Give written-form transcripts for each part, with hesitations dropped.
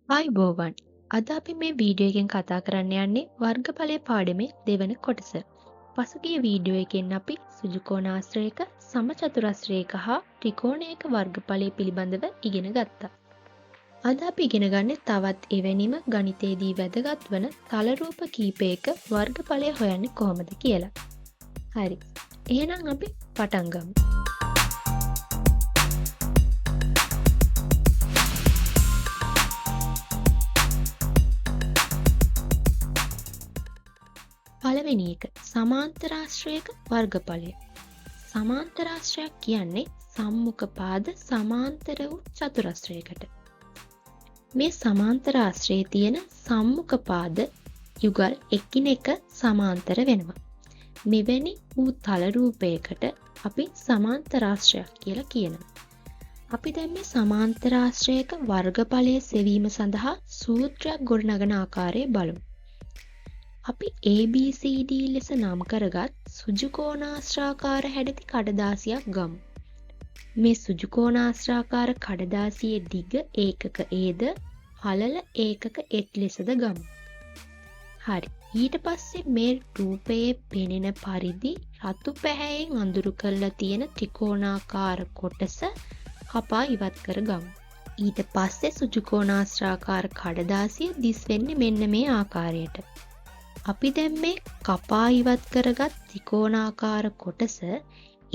ආයුබෝවන්. අද අපි මේ වීඩියෝ එකෙන් කතා කරන්න යන්නේ වර්ගඵලය පාඩමේ දෙවන කොටස. පසුගිය වීඩියෝ එකෙන් අපි සුජුකෝණාශ්‍රයක, සමචතුරස්‍රයක හා ත්‍රිකෝණයක වර්ගඵලය පිළිබඳව ඉගෙන ගත්තා. අද අපි ඉගෙන ගන්නේ තවත් එවැනිම ගණිතයේදී වැදගත් වන තල රූප කීපයක වර්ගඵලය හොයන්නේ කොහොමද කියලා. හරි. එහෙනම් අපි පටන් ගමු. පළවෙනි එක සමාන්තරාශ්‍රයක වර්ගඵලය. සමාන්තරාශ්‍රයක් කියන්නේ සම්මුඛ පාද සමාන්තර වූ චතුරස්‍රයකට. මේ සමාන්තරාශ්‍රයේ තියෙන සම්මුඛ පාද යුගල් එකිනෙක සමාන්තර වෙනවා. මෙවැනි වූ තල රූපයකට අපි සමාන්තරාශ්‍රයක් කියලා කියනවා. අපි දැන් මේ සමාන්තරාශ්‍රයක වර්ගඵලය සෙවීම සඳහා සූත්‍රයක් ගොඩනගන ආකාරය බලමු. අපි ABCD ලෙස නම් කරගත් සුජුකෝණාශ්‍රාකාර හැඩති කඩදාසියක් ගමු. මේ සුජුකෝණාශ්‍රාකාර කඩදාසියේ දිග ඒකක Aද පළල ඒකක H ලෙසද ගමු. හරි. ඊට පස්සේ මේ රූපයේ පෙනෙන පරිදි රතු පැහැයෙන් අඳුරු කරලා තියෙන ත්‍රිකෝණාකාර කොටස කපා ඉවත් කර ගමු. ඊට පස්සේ සුජුකෝණාශ්‍රාකාර කඩදාසිය දිස් වෙන්නේ මෙන්න මේ ආකාරයට. අපි දැන් මේ කපා ඉවත් කරගත් ත්‍රිකෝණාකාර කොටස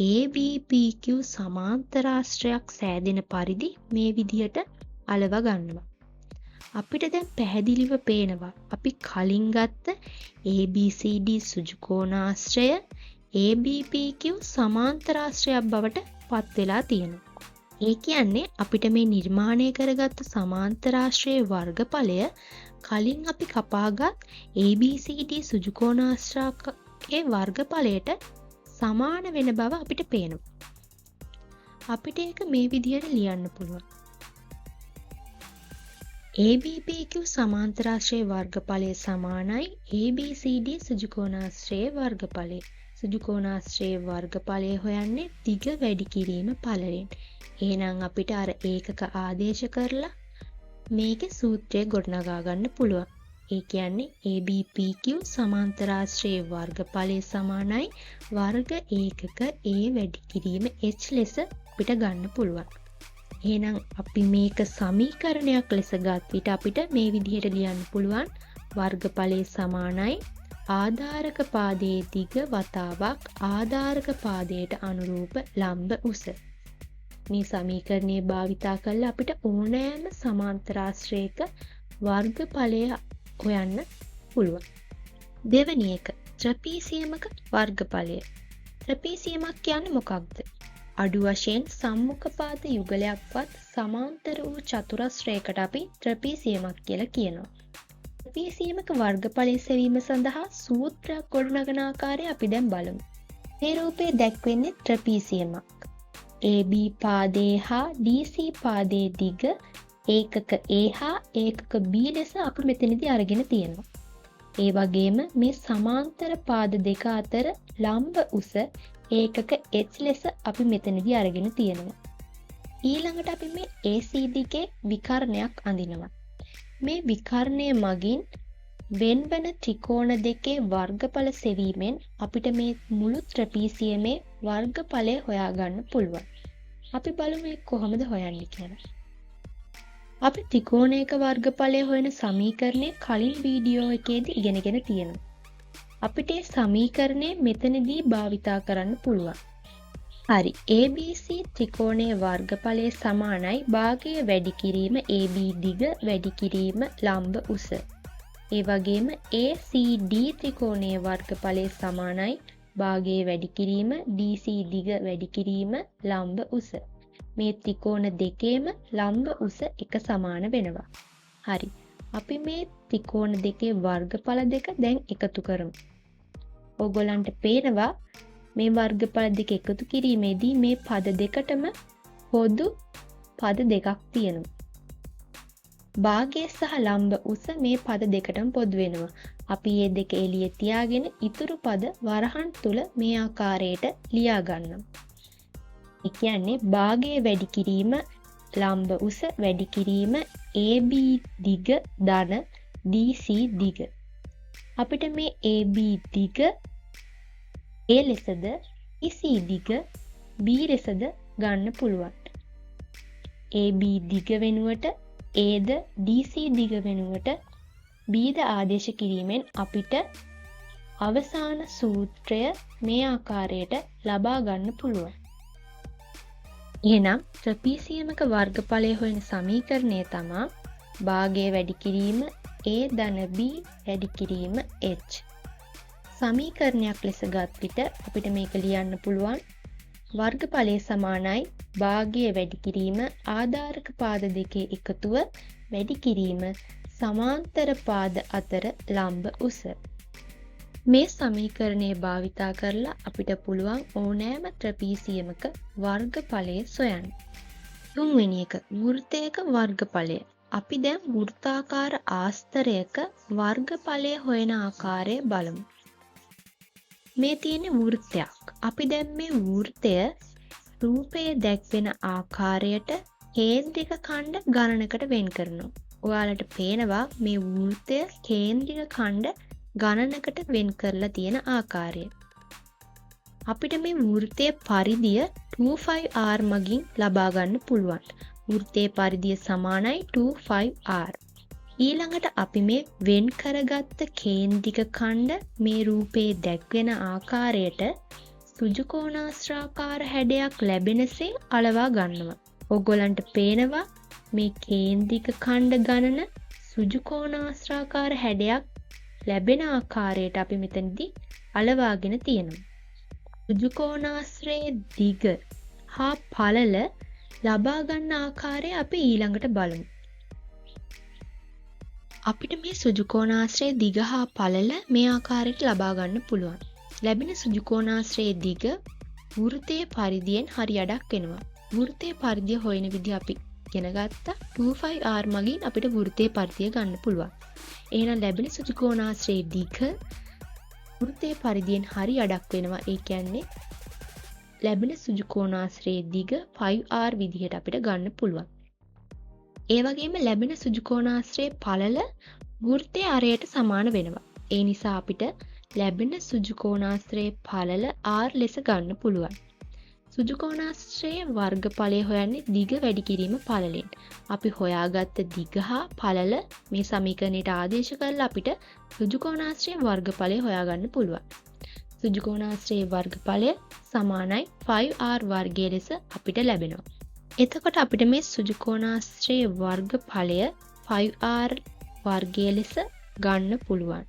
ABPQ සමාන්තරාශ්‍රයක් සෑදෙන පරිදි මේ විදිහට අලව ගන්නවා. අපිට දැන් පැහැදිලිව පේනවා අපි කලින් ගත්ත ABCD සුජුකෝණාශ්‍රය ABPQ සමාන්තරාශ්‍රයක් බවට පත් වෙලා තියෙනවා. ඒ කියන්නේ අපිට මේ නිර්මාණය කරගත්ත සමාන්තරාශ්‍රයේ වර්ගඵලය කලින් අපි කපාගත් ABCD සුජුකෝණාශ්‍රයේ වර්ගඵලයට සමාන වෙන බව අපිට පේනවා. අපිට ඒක මේ විදිහට ලියන්න පුළුවන්. ABPQ සමාන්තරාශ්‍රයේ වර්ගඵලය සමානයි ABCD සුජුකෝණාශ්‍රයේ වර්ගඵලය. සුජුකෝණාශ්‍රයේ වර්ගඵලය හොයන්නේ දිග වැඩි කිරීම ඵලයෙන්. එහෙනම් අපිට අර ඒකක ආදේශ කරලා මේකේ සූත්‍රය ගොඩනගා ගන්න පුළුවන්. ඒ කියන්නේ ABPQ සමාන්තරාශ්‍රයේ වර්ගඵලය සමානයි වර්ග ඒකක A වැඩි කිරීම H ලෙස අපිට ගන්න පුළුවන්. එහෙනම් අපි මේක සමීකරණයක් ලෙස ගත් විට අපිට මේ විදිහට ලියන්න පුළුවන් වර්ගඵලය සමානයි ආධාරක පාදයේ දිග වතාවක් ආධාරක පාදයට අනුරූප ලම්බ උස. මේ සමීකරණය භාවිතා කරලා අපිට ඕනෑම සමාන්තරාශ්‍රයක වර්ගඵලය හොයන්න පුළුවන්. දෙවැනි එක ත්‍රපීසියමක වර්ගඵලය. ත්‍රපීසියමක් කියන්නේ මොකක්ද? අඩු වශයෙන් සම්මුඛ පාද යුගලයක්වත් සමාන්තර වූ චතුරස්‍රයකට අපි ත්‍රපීසියමක් කියලා කියනවා. ත්‍රපීසියමක වර්ගඵලය සෙවීම සඳහා සූත්‍රයක් ගොඩනගන ආකාරය අපි දැන් බලමු. මේ රූපයේ දැක්වෙන්නේ ත්‍රපීසියමක්. AB පාදයේ හා DC පාදයේ දිග ඒකක A හා ඒකක B ලෙස අපි මෙතනදී අරගෙන තියෙනවා. ඒ වගේම මේ සමාන්තර පාද දෙක අතර ලම්බ උස ඒකක H ලෙස අපි මෙතනදී අරගෙන තියෙනවා. ඊළඟට අපි මේ AC දිගේ විකර්ණයක් අඳිනවා. මේ විකර්ණය මගින් වෙන්වන ත්‍රිකෝණ දෙකේ වර්ගඵල සෙවීමෙන් අපිට මේ මුළු ත්‍රපීසියමේ වර්ගඵලය හොයාගන්න පුළුවන්. අපි බලමු ඒක කොහොමද හොයන්නේ කියලා. අපි ත්‍රිකෝණයක වර්ගඵලය හොයන සමීකරණය කලින් වීඩියෝ එකේදී ඉගෙනගෙන තියෙනවා. අපිට මේ සමීකරණය මෙතනදී භාවිතා කරන්න පුළුවන්. හරි. ABC ත්‍රිකෝණයේ වර්ගඵලය සමානයි භාගය වැඩි කිරීම AB දිග වැඩි කිරීම ලම්බ උස. ඒ වගේම ACD ත්‍රිකෝණයේ වර්ගඵලය සමානයි භාගය වැඩි කිරීම DC දිග වැඩි කිරීම ලම්බ උස. මේ ත්‍රිකෝණ දෙකේම ලම්බ උස එක සමාන වෙනවා. හරි. අපි මේ ත්‍රිකෝණ දෙකේ වර්ගඵල දෙක දැන් එකතු කරමු. ඕගොල්ලන්ට පේනවා මේ වර්ගඵල දෙක එකතු කිරීමේදී මේ පද දෙකටම පොදු පද දෙකක් තියෙනවා. භාගය සහ ලම්බ උස මේ පද දෙකටම පොදු වෙනවා. අපි මේ දෙක එළියේ තියාගෙන ඉතුරු පද වරහන් තුල මේ ආකාරයට ලියා ගන්නවා. ඒ කියන්නේ භාගය වැඩි කිරීම ලම්බ උස වැඩි කිරීම AB දිග ධන DC දිග. අපිට මේ AB දිග A ලෙසද DC දිග B ලෙසද ගන්න පුළුවන්. AB දිග වෙනුවට Aද DC දිග වෙනුවට Bද ආදේශ කිරීමෙන් අපිට අවසාන සූත්‍රය මේ ආකාරයට ලබා ගන්න පුළුවන්. එහෙනම් ත්‍රපීසියමක වර්ගඵලය හොයන සමීකරණය තමා භාගය වැඩි කිරීම A ධන B වැඩි කිරීම H. සමීකරණයක් ලෙස ගත් විට අපිට මේක ලියන්න පුළුවන් වර්ගඵලය සමානයි භාගය වැඩි කිරීම ආධාරක පාද දෙකේ එකතුව වැඩි කිරීම සමාන්තර පාද අතර ලම්බ උස. මේ සමීකරණය භාවිතා කරලා අපිට පුළුවන් ඕනෑම ත්‍රපීසියමක වර්ගඵලය සොයන්න. තුන්වෙනි එක වෘත්තයක වර්ගඵලය. අපි දැන් වෘත්තාකාර ආස්තරයක වර්ගඵලය හොයන ආකාරය බලමු. මේ තියෙන වෘත්තයක්. අපි දැන් මේ වෘත්තය රූපයේ දැක්වෙන ආකාරයට කේන්ද්‍රික ඛණ්ඩ ගණනකට වෙන් කරනවා. ඔයාලට පේනවා මේ වෘත්තය කේන්ද්‍රික ඛණ්ඩ ගණනකට වෙන් කරලා තියෙන ආකාරය. අපිට මේ වෘත්තයේ පරිධිය 25R මගින් ලබා ගන්න පුළුවන්. වෘත්තයේ පරිධිය සමානයි 25R. ඊළඟට අපි මේ වෙන් කරගත්ත කේන්ද්‍රික ඛණ්ඩ මේ රූපයේ දැක්වෙන ආකාරයට සුජුකෝණාශ්‍රාකාර හැඩයක් ලැබෙනසේ අලවා ගන්නවා. ඔයගොල්ලන්ට පේනවා මේ කේන්ද්‍රික ඛණ්ඩ ගණන සුජුකෝණාශ්‍රාකාර හැඩයක් ලැබෙන ආකාරයට අපි මෙතනදී අලවාගෙන තියෙනවා. සුජුකෝණාශ්‍රයේ දිග හා පළල ලබා ගන්න ආකාරය අපි ඊළඟට බලමු. අපිට මේ සුජුකෝණාශ්‍රයේ දිග හා පළල මේ ආකාරයට ලබා ගන්න පුළුවන්. ලැබෙන සුජුකෝණාශ්‍රයේ දිග වෘත්තයේ පරිධියෙන් හරි අඩක් වෙනවා. වෘත්තයේ පරිධිය හොයන විදිහ අපි ඉගෙන ගත්තා. 25R මගින් අපිට වෘත්තයේ පරිධිය ගන්න පුළුවන්. එහෙනම් ලැබෙන සුජුකෝණාශ්‍රයේ දිග වෘත්තයේ පරිධියෙන් හරි අඩක් වෙනවා. ඒ කියන්නේ ලැබෙන සුජුකෝණාශ්‍රයේ දිග 5R විදිහට අපිට ගන්න පුළුවන්. ඒ වගේම ලැබෙන සුජුකෝණාශ්‍රයේ පළල වෘත්තයේ අරයට සමාන වෙනවා. ඒ නිසා අපිට ලැබෙන සුජුකෝණාශ්‍රයේ පළල R ලෙස ගන්න පුළුවන්. සුජුකෝණාශ්‍රයේ වර්ගඵලය හොයන්නේ දිග වැඩි කිරීම පළලෙන්. අපි හොයාගත්ත දිග හා පළල මේ සමීකරණයට ආදේශ කරලා අපිට සුජුකෝණාශ්‍රයේ වර්ගඵලය හොයාගන්න පුළුවන්. සුජුකෝණාශ්‍රයේ වර්ගඵලය සමානයි 5R වර්ගය ලෙස අපිට ලැබෙනවා. එතකොට අපිට මේ සුජුකෝණාශ්‍රයේ වර්ගඵලය 5R වර්ගය ලෙස ගන්න පුළුවන්.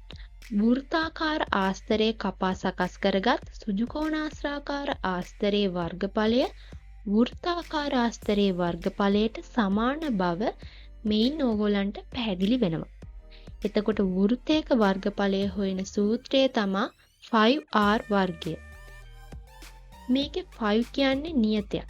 වෘත්තාකාර ආස්තරයේ කපා සකස් කරගත් සුජුකෝණාශ්‍රාකාර ආස්තරයේ වර්ගඵලය වෘත්තාකාර ආස්තරයේ වර්ගඵලයට සමාන බව මෙයින් ඕගොල්ලන්ට පැහැදිලි වෙනවා. එතකොට වෘත්තයක වර්ගඵලය හොයන සූත්‍රය තමයි 5R වර්ගය. මේකේ 5 කියන්නේ නියතයක්.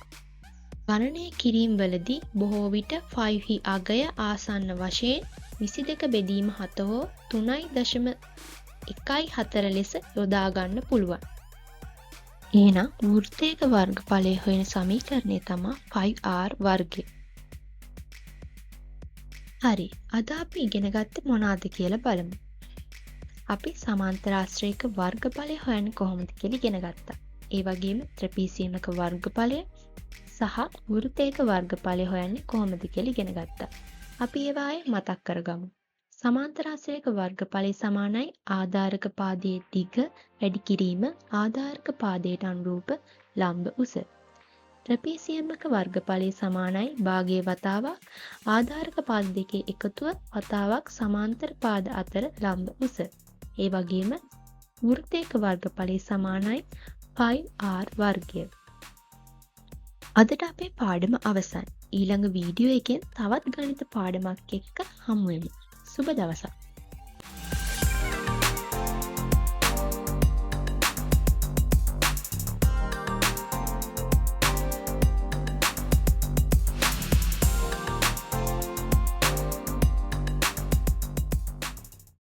ගණනය කිරීම වලදී බොහෝ විට 5 හි අගය ආසන්න වශයෙන් 22 බෙදීම 7 හෝ 3.14 ලෙස යොදා ගන්න පුළුවන්. එහෙනම් වෘත්තයක වර්ගඵලය හොයන සමීකරණය තමයි 5R වර්ගය. හරි. අද අපි ඉගෙන ගත්තේ මොනවද කියලා බලමු. අපි සමාන්තර ආශ්‍රයක වර්ගඵලය හොයන්නේ කොහොමද කියලා ඉගෙන ගත්තා. ඒ වගේම ත්‍රපීසියමක වර්ගඵලය සහ වෘත්තයක වර්ගඵලය හොයන්නේ කොහොමද කියලා ඉගෙන ගත්තා. අපි ඒවායේ මතක් කරගමු. සමාන්තර ආශ්‍රයක වර්ගඵලය සමානයි ආධාරක පාදයේ දිග වැඩි කිරීම ආධාරක පාදයට අනුරූප ලම්බ උස. ත්‍රපීසියමක වර්ගඵලය සමානයි භාගයේ වතාවක් ආධාරක පාද දෙකේ එකතුව වතාවක් සමාන්තර පාද අතර ලම්බ උස. ඒ වගේම වෘත්තයක වර්ගඵලය සමානයි 5R වර්ගය. අදට අපේ පාඩම අවසන්. ඊළඟ වීඩියෝ එකෙන් තවත් ගණිත පාඩමක් එක්ක හමු වෙමු. සුබ දවසක්.